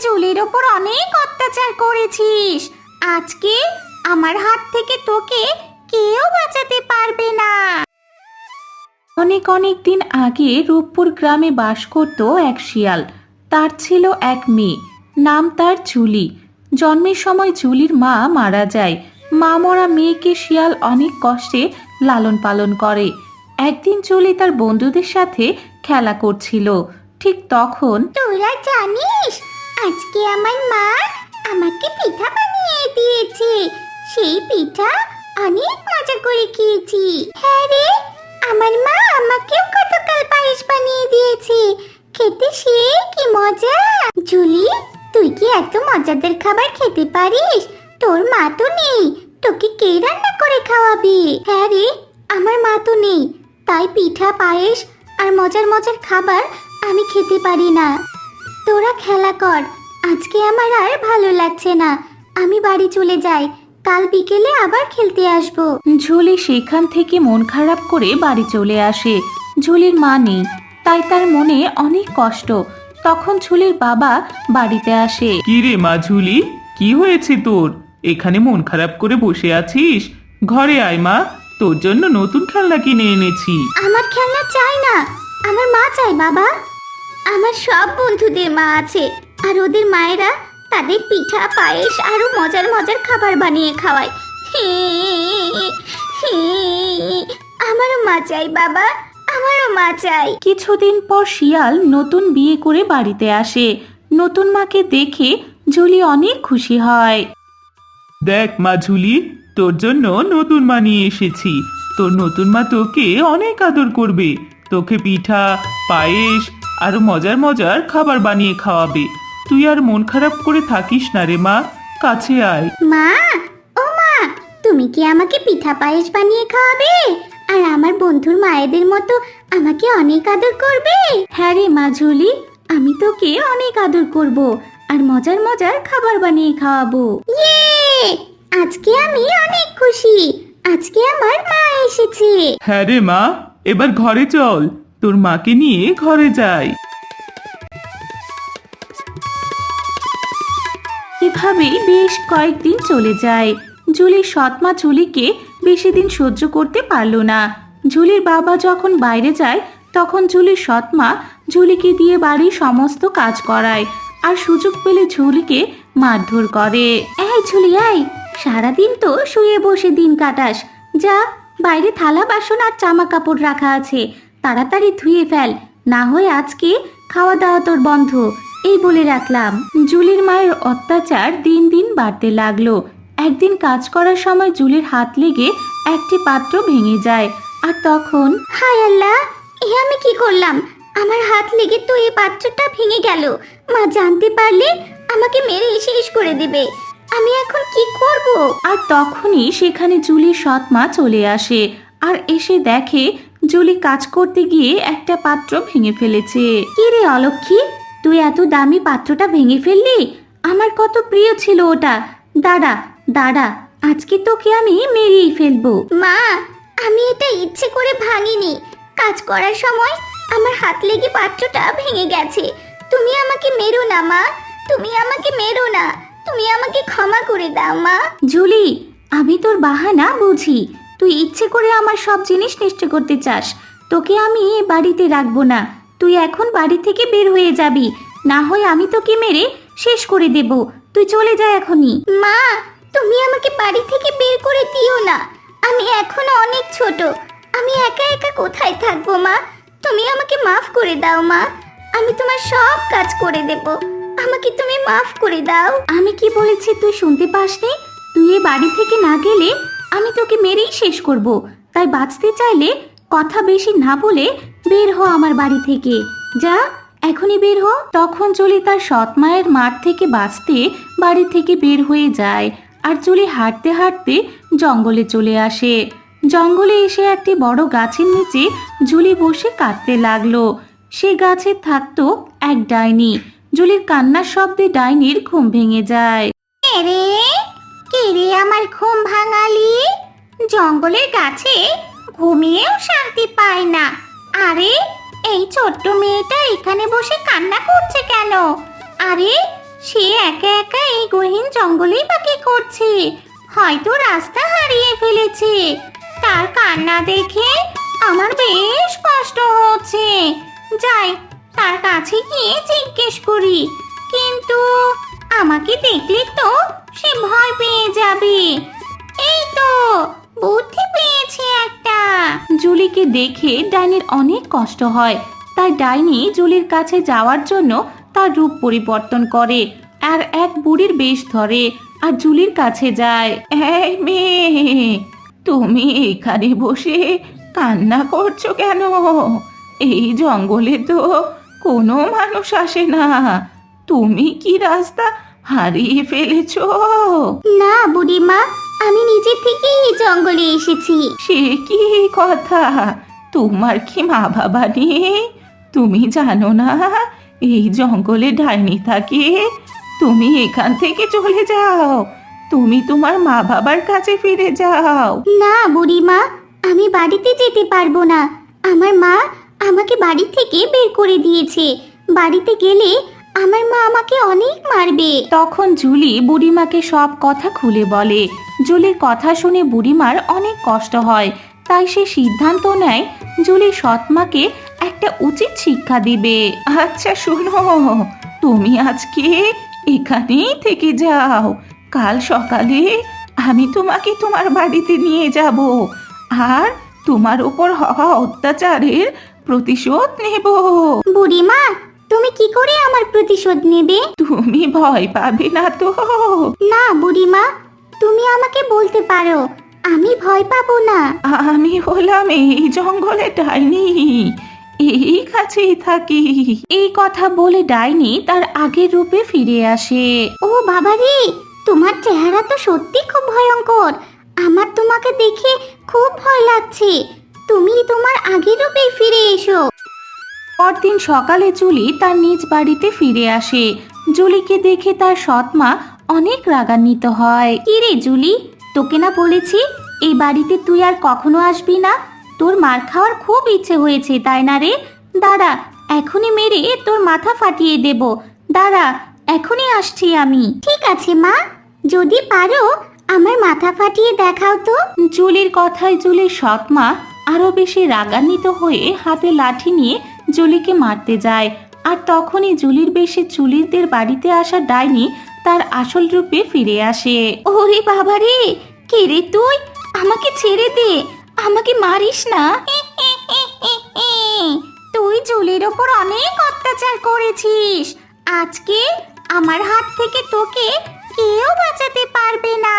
জুলির ওপর অনেক অত্যাচার করেছিস। আজকে আমার হাত থেকে তোকে কেউ বাঁচাতে পারবে না। অনেক অনেক দিন আগে রূপপুর গ্রামে বাস করত এক শিয়াল। তার ছিল এক মেয়ে, নাম তার জুলি। জন্মের সময় জুলির মা মারা যায়। মা মরা মেয়েকে শিয়াল অনেক কষ্টে লালন পালন করে। একদিন জুলি তার বন্ধুদের সাথে খেলা করছিল। ঠিক তখন তোরা জানিস আজকে আমার মা আমাকে পিঠা বানিয়ে দিয়েছে। সেই পিঠা অনেক মজা করে খেয়েছি। হ্যাঁ রে, আমার মা আমাকেও গতকাল পায়েস বানিয়ে দিয়েছে। খেতে সে কি মজা। জুলি, তুই কি এত মজাদার খাবার খেতে পারিস? তোর মা তো নেই, তোকে কে রান্না করে খাওয়াবে? হ্যাঁ রে, আমার মা তো নেই, তাই পিঠা পায়েস আর মজার মজার খাবার আমি খেতে পারি না। তোরা খেলা কর, আজকে আমার আর ভালো লাগছে না। আমি বাড়ি চলে যাই, কাল বিকেলে আবার খেলতে আসবো। ঝুলি সেখান থেকে মন খারাপ করে বাড়ি চলে আসে। ঝুলির মা নেই, তাই তার মনে অনেক কষ্ট। তখন ঝুলির বাবা বাড়িতে আসে। কি রে মা ঝুলি, কি হয়েছে তোর? এখানে মন খারাপ করে বসে আছিস? ঘরে আয় মা, তোর জন্য নতুন খেলনা কিনে এনেছি। আমার খেলনা চাই না, আমার মা চাই বাবা। আমার সব বন্ধুদের মা আছে, আর ওদের মায়েরা তাদের পিঠা পায়েস আরো মজার মজার খাবার বানিয়ে খাওয়ায়। আমারও মা চাই বাবা, আমারও মা চাই। কিছুদিন পর শিয়াল নতুন বিয়ে করে বাড়িতে আসে। নতুন মাকে দেখে ঝুলি অনেক খুশি হয়। দেখ মা ঝুলি, তোর জন্য নতুন মা নিয়ে এসেছি। তোর নতুন মা তোকে অনেক আদর করবে। তোকে পিঠা পায়েস আরো মজার মজার খাবার বানিয়ে খাওয়াবে। তুই আর মন খারাপ করে থাকিস না রে মা, কাছে আয়। মা, ও মা, তুমি কি আমাকে পিঠা পায়েস বানিয়ে খাওয়াবে আর আমার বন্ধুর মায়েদের মতো আমাকে অনেক আদর করবে? হ্যাঁ রে মা ঝুলি, আমি তোকে অনেক আদর করব আর মজার মজার খাবার বানিয়ে খাওয়াবো। ইয়ে, আজকে আমি অনেক খুশি। আজকে আমার মা এসেছে। হ্যাঁ রে মা, এবার ঘরে চল, তোর মাকে নিয়ে ঘরে যাই। এভাবেই বেশ কয়েকদিন চলে যায়। ঝুলির সৎমা ঝুলিকে বেশি দিন সহ্য করতে পারলো না। ঝুলির বাবা যখন বাইরে যায় তখন ঝুলির সৎমা ঝুলিকে দিয়ে বাড়ির সমস্ত কাজ করায় আর সুযোগ পেলে ঝুলিকে মারধর করে। এই ঝুলি, এই সারাদিন তো শুয়ে বসে দিন কাটাস। যা, বাইরে থালা বাসন আর জামা কাপড় রাখা আছে, তাড়াতাড়ি ধুয়ে ফেল, না হয় আজকে খাওয়া দাওয়া তোর বন্ধ। এই বলে রাখলাম। জুলির মায়ের অত্যাচার দিন দিন বাড়তে লাগলো। একদিন কাজ করার সময় জুলির হাত লেগে একটি পাত্র ভেঙে যায়। আর তখন হায় আল্লাহ, এ আমি কি করলাম? আমার হাত লেগে তো এই পাত্রটা ভেঙে গেল। মা জানতে পারলে আমাকে মেরে শেষ করে দেবে। আমি এখন কি করব? আর তখনই সেখানে জুলির সৎমা চলে আসে আর এসে দেখে জুলি কাজ করতে গিয়ে একটা পাত্র ভেঙে ফেলেছে। কি রে অলক্ষী, তুই এত দামি পাত্রটা ভেঙে ফেললি? আমার কত প্রিয় ছিল ওটা। দাঁড়া দাঁড়া, আজকে তোকে আমি মেরেই ফেলবো। মা, আমি এটা ইচ্ছে করে ভাঙিনি। কাজ করার সময় আমার হাত লেগে পাত্রটা ভেঙে গেছে। তুমি আমাকে মেরো না মা, তুমি আমাকে মেরো না, তুমি আমাকে ক্ষমা করে দাও মা। জুলি, আমি তোর বাহানা বুঝি। তুই ইচ্ছে করে আমার সব জিনিস নষ্ট করতে চাস। তোকে আমি এ বাড়িতে রাখবো না। তুই এখন বাড়ি থেকে বের হয়ে যাবি, না হয় আমি তোকে মেরে শেষ করে দেব। তুই চলে যা এখনই। মা, তুমি আমাকে বাড়ি থেকে বের করে দিও না। আমি এখনো অনেক ছোট, আমি একা একা কোথায় থাকবো মা? তুমি আমাকে মাফ করে দাও মা, আমি তোমার সব কাজ করে দেব। আমাকে তুমি মাফ করে দাও। আমি কি বলেছি তুই শুনতে পাসনি? তুই এ বাড়ি থেকে না গেলে আমি তোকে মেরেই শেষ করব। তাই বাঁচতে চাইলে কথা বেশি না বলে বের হ আমার বাড়ি থেকে। যা, এখনই বের হ। তখন জুলি তার সৎ মায়ের মার থেকে বাঁচতে বাড়ি থেকে বের হয়ে যায় আর জুলি হাঁটতে হাঁটতে জঙ্গলে চলে আসে। জঙ্গলে এসে একটি বড় গাছের নিচে জুলি বসে কাঁদতে লাগলো। সে গাছে থাকতো এক ডাইনি। জুলির কান্নার শব্দে ডাইনির ঘুম ভেঙে যায়। কে রে আমার ঘুম ভাঙালি? জঙ্গলের গাছে ঘুমিয়েও শান্তি পায় না। আরে, এই ছোট্ট মেয়েটা এখানে বসে কান্না করছে কেন? আরে, সে একা একা এই গহীন জঙ্গলেই বা কি করছে? হয়তো রাস্তা হারিয়ে ফেলেছে। তার কান্না দেখে আমার বেশ কষ্ট হচ্ছে। যাই, তার কাছে গিয়ে জিজ্ঞেস করি। কিন্তু আমাকে দেখলে তো সে ভয় পেয়ে যাবে। এই তো বুদ্ধি পেয়েছি একটা। জুলিকে দেখে ডাইনির অনেক কষ্ট হয়, তাই ডাইনি জুলির কাছে যাওয়ার জন্য তার রূপ পরিবর্তন করে আর এক বুড়ির বেশ ধরে আর জুলির কাছে যায়। এই মেয়ে, তুমি এখানে বসে কান্না করছো কেন? এই জঙ্গলে তো কোনো মানুষ আসে না। তুমি কি রাস্তা হারিয়ে ফেলেছো? না বুড়িমা, আমি নিজে থেকেই এই জঙ্গলে এসেছি। সে কি কথা? তোমার কি মা বাবা নেই? তুমি জানো না এই জঙ্গলে ডাইনি থাকে? তুমি এখান থেকে চলে যাও, তুমি তোমার মা বাবার কাছে ফিরে যাও। না বুড়িমা, আমি বাড়িতে যেতে পারবো না। আমার মা আমাকে বাড়ি থেকে বের করে দিয়েছে। বাড়িতে গেলে আমার মা আমাকে অনেক মারবে। তখন জুলি বুড়িমাকে সব কথা খুলে বলে। জুলির কথা শুনে বুড়িমার অনেক কষ্ট হয়, তাই সে সিদ্ধান্ত নেয় জুলির সৎমাকে একটা উচিত শিক্ষা দিবে। আচ্ছা শোনো, তুমি আজকে এখানেই থেকে যাও, কাল সকালে আমি তোমাকে তোমার বাড়িতে নিয়ে যাব আর তোমার উপর হওয়া অত্যাচারের প্রতিশোধ নেব। বুড়িমা, তুমি কি করে আমার প্রতিশোধ নেবে? তুমি ভয় পাবে না তো? না বুড়িমা, তুমি আমাকে বলতে পারো, আমি ভয় পাবো না। আমি হলাম এই জঙ্গলে ডাইনি, এই কাছেই থাকি। এই কথা বলে ডাইনি তার আগের রূপে ফিরে আসে। ও বাবা রে, তোমার চেহারা তো সত্যি খুব ভয়ঙ্কর। আমার তোমাকে দেখে খুব ভয় লাগছে। তুমি তোমার আগের রূপে ফিরে এসো। পরদিন সকালে জুলি তার নিজ বাড়িতে ফিরে আসে। জুলিকে দেখে তার সৎমা অনেক রাগান্বিত হয়। কি রে জুলি, তোকে না বলেছি এই বাড়িতে তুই আর কখনো আসবি না? তোর মার খাওয়ার খুব ইচ্ছে হয়েছে, তাই না রে? দাঁড়া, এখনই মেরে তোর মাথা ফাটিয়ে দেব। দাঁড়া, এখনই আসছি আমি। ঠিক আছে মা, যদি পারো আমার মাথা ফাটিয়ে দেখাও তো। জুলির কথায় জুলির সৎমা আরো বেশি রাগান্বিত হয়ে হাতে লাঠি নিয়ে জুলিকে মারতে যায়। আর তখনই জুলির বেশে চুলিরদের বাড়িতে আসা ডাইনি তার আসল রূপে ফিরে আসে। ওরে বাবা রে, কে রে তুই? আমাকে ছেড়ে দে, আমাকে মারিস না। তুই জুলির ওপর অনেক অত্যাচার করেছিস। আজকে আমার হাত থেকে তোকে কেউ বাঁচাতে পারবে না।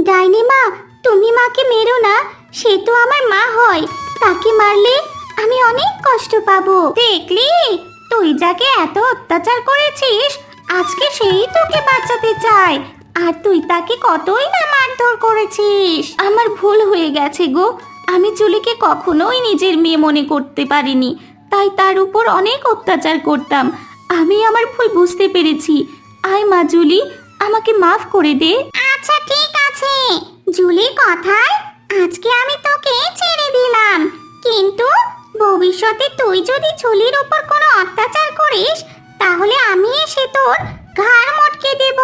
ডাইনি মা, তুমি মাকে মেরো না, সে তো আমার মা হয়। তাকে মারলে আমি অনেক কষ্ট পাবো। দেখলি, তুই যাকে এত অত্যাচার করেছিস, আজকে সেই তোকে বাঁচাতে চায়। আর তুই তাকে কতই না মারধর করেছিস। আমার ভুল হয়ে গেছে গো, আমি জুলিকে কখনোই নিজের মেয়ে মনে করতে পারিনি, তাই তার উপর অনেক অত্যাচার করতাম। আমি আমার ভুল বুঝতে পেরেছি। আয় মা জুলি, আমাকে মাফ করে দে। আচ্ছা ঠিক আছে, জুলির কথায় আজকে আমি তোকে ছেড়ে দিলাম। কিন্তু ভবিষ্যতে তুই যদি জুলির উপর কোনো অত্যাচার করিস, তাহলে আমি এসে তোর ঘাড় মটকে দেব।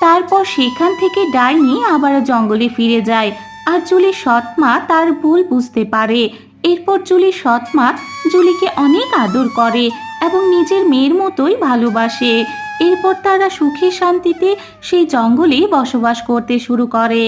তারপর সেখান থেকে ডাইনি আবারও জঙ্গলে ফিরে যায় আর জুলির সৎমা তার ভুল বুঝতে পারে। এরপর জুলির সৎমা জুলিকে অনেক আদর করে এবং নিজের মেয়ের মতোই ভালোবাসে। এরপর তারা সুখে শান্তিতে সেই জঙ্গলে বসবাস করতে শুরু করে।